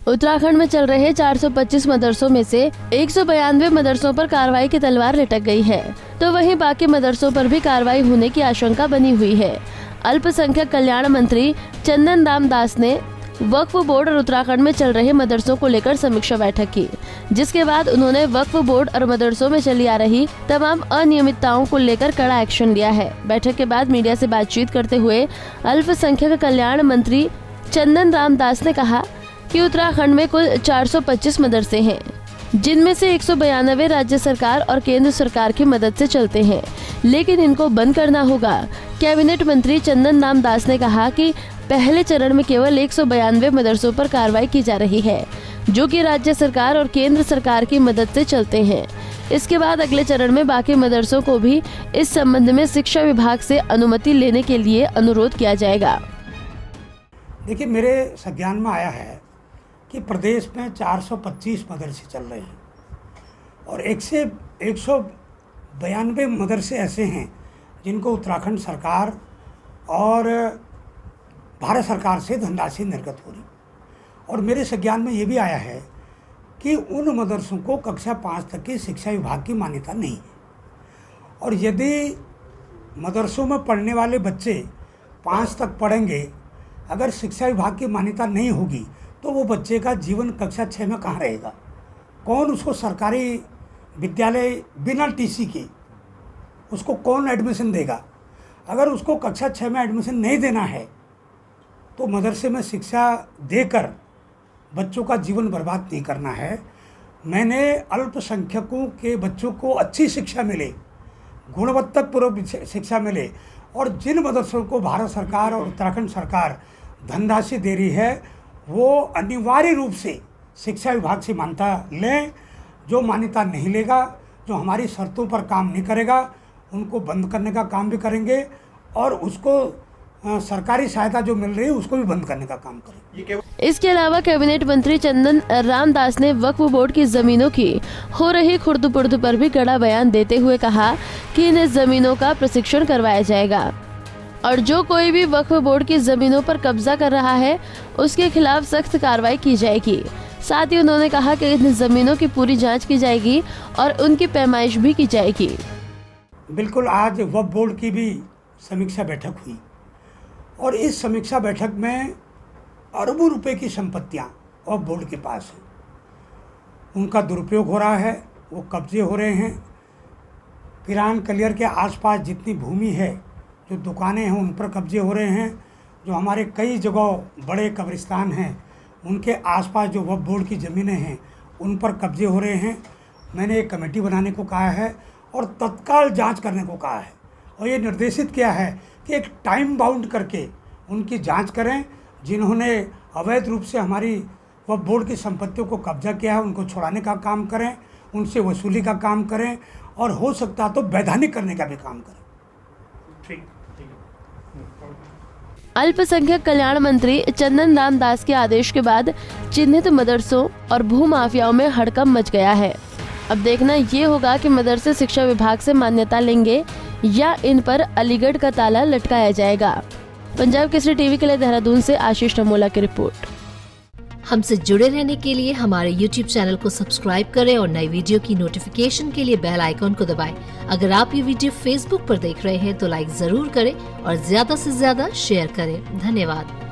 उत्तराखंड में चल रहे 425 मदरसों में से 192 मदरसों पर कार्रवाई की तलवार लटक गई है, तो वहीं बाकी मदरसों पर भी कार्रवाई होने की आशंका बनी हुई है। अल्पसंख्यक कल्याण मंत्री चंदन राम दास ने वक्फ बोर्ड और उत्तराखंड में चल रहे मदरसों को लेकर समीक्षा बैठक की, जिसके बाद उन्होंने वक्फ बोर्ड और मदरसों में चली आ रही तमाम अनियमितताओं को लेकर कड़ा एक्शन लिया है। बैठक के बाद मीडिया से बातचीत करते हुए अल्पसंख्यक कल्याण मंत्री चंदन राम दास ने कहा कि उत्तराखंड में कुल 425 मदरसे हैं, जिनमें से 192 राज्य सरकार और केंद्र सरकार की मदद से चलते हैं, लेकिन इनको बंद करना होगा। कैबिनेट मंत्री चंदन राम दास ने कहा कि पहले चरण में केवल 192 मदरसों पर कार्रवाई की जा रही है, जो कि राज्य सरकार और केंद्र सरकार की मदद से चलते हैं। इसके बाद अगले चरण में बाकी मदरसों को भी इस संबंध में शिक्षा विभाग से अनुमति लेने के लिए अनुरोध किया जाएगा। देखिए, मेरे संज्ञान में आया है कि प्रदेश में 425 मदरसे चल रहे हैं और 192 मदरसे ऐसे हैं जिनको उत्तराखंड सरकार और भारत सरकार से धनराशि निर्गत हो रही। और मेरे संज्ञान में ये भी आया है कि उन मदरसों को कक्षा 5 तक की शिक्षा विभाग की मान्यता नहीं है, और यदि मदरसों में पढ़ने वाले बच्चे 5 तक पढ़ेंगे, अगर शिक्षा विभाग की मान्यता नहीं होगी तो वो बच्चे का जीवन कक्षा 6 में कहाँ रहेगा? कौन उसको सरकारी विद्यालय बिना टीसी के उसको कौन एडमिशन देगा? अगर उसको कक्षा 6 में एडमिशन नहीं देना है तो मदरसे में शिक्षा देकर बच्चों का जीवन बर्बाद नहीं करना है। मैंने अल्पसंख्यकों के बच्चों को अच्छी शिक्षा मिले, गुणवत्तापूर्ण शिक्षा मिले, और जिन मदरसों को भारत सरकार और उत्तराखंड सरकार धनराशि दे रही है वो अनिवार्य रूप से शिक्षा विभाग से मान्यता लें। जो मान्यता नहीं लेगा, जो हमारी शर्तों पर काम नहीं करेगा, उनको बंद करने का काम भी करेंगे, और उसको सरकारी सहायता जो मिल रही है उसको भी बंद करने का काम करेंगे। इसके अलावा कैबिनेट मंत्री चंदन राम दास ने वक्फ बोर्ड की जमीनों की हो रही खुर्द-बुर्द पर भी कड़ा बयान देते हुए कहा कि इन जमीनों का प्रशिक्षण करवाया जाएगा, और जो कोई भी वक्फ बोर्ड की जमीनों पर कब्जा कर रहा है उसके खिलाफ सख्त कार्रवाई की जाएगी। साथ ही उन्होंने कहा कि इन जमीनों की पूरी जांच की जाएगी और उनकी पैमाइश भी की जाएगी। बिल्कुल, आज वक्फ बोर्ड की भी समीक्षा बैठक हुई और इस समीक्षा बैठक में अरबों रुपए की संपत्तियां वक्फ बोर्ड के पास हैं। उनका दुरुपयोग हो रहा है, वो कब्जे हो रहे हैं। पिरान कलियर के आसपास जितनी भूमि है, जो दुकानें हैं, उन पर कब्जे हो रहे हैं। जो हमारे कई जगह बड़े कब्रिस्तान हैं, उनके आसपास जो वक्फ बोर्ड की ज़मीनें हैं उन पर कब्जे हो रहे हैं। मैंने एक कमेटी बनाने को कहा है और तत्काल जांच करने को कहा है, और ये निर्देशित किया है कि एक टाइम बाउंड करके उनकी जांच करें। जिन्होंने अवैध रूप से हमारी वक्फ बोर्ड की संपत्तियों को कब्जा किया है उनको छुड़ाने का काम करें, उनसे वसूली का काम करें, और हो सकता तो वैधानिक करने का भी काम करें। ठीक। अल्पसंख्यक कल्याण मंत्री चंदन राम दास के आदेश के बाद चिन्हित मदरसों और भू माफियाओं में हड़कंप मच गया है। अब देखना ये होगा कि मदरसे शिक्षा विभाग से मान्यता लेंगे या इन पर अलीगढ़ का ताला लटकाया जाएगा। पंजाब केसरी टीवी के लिए देहरादून से आशीष अमोला की रिपोर्ट। हमसे जुड़े रहने के लिए हमारे YouTube चैनल को सब्सक्राइब करें और नई वीडियो की नोटिफिकेशन के लिए बेल आइकॉन को दबाएं। अगर आप ये वीडियो Facebook पर देख रहे हैं तो लाइक जरूर करें और ज्यादा से ज्यादा शेयर करें। धन्यवाद।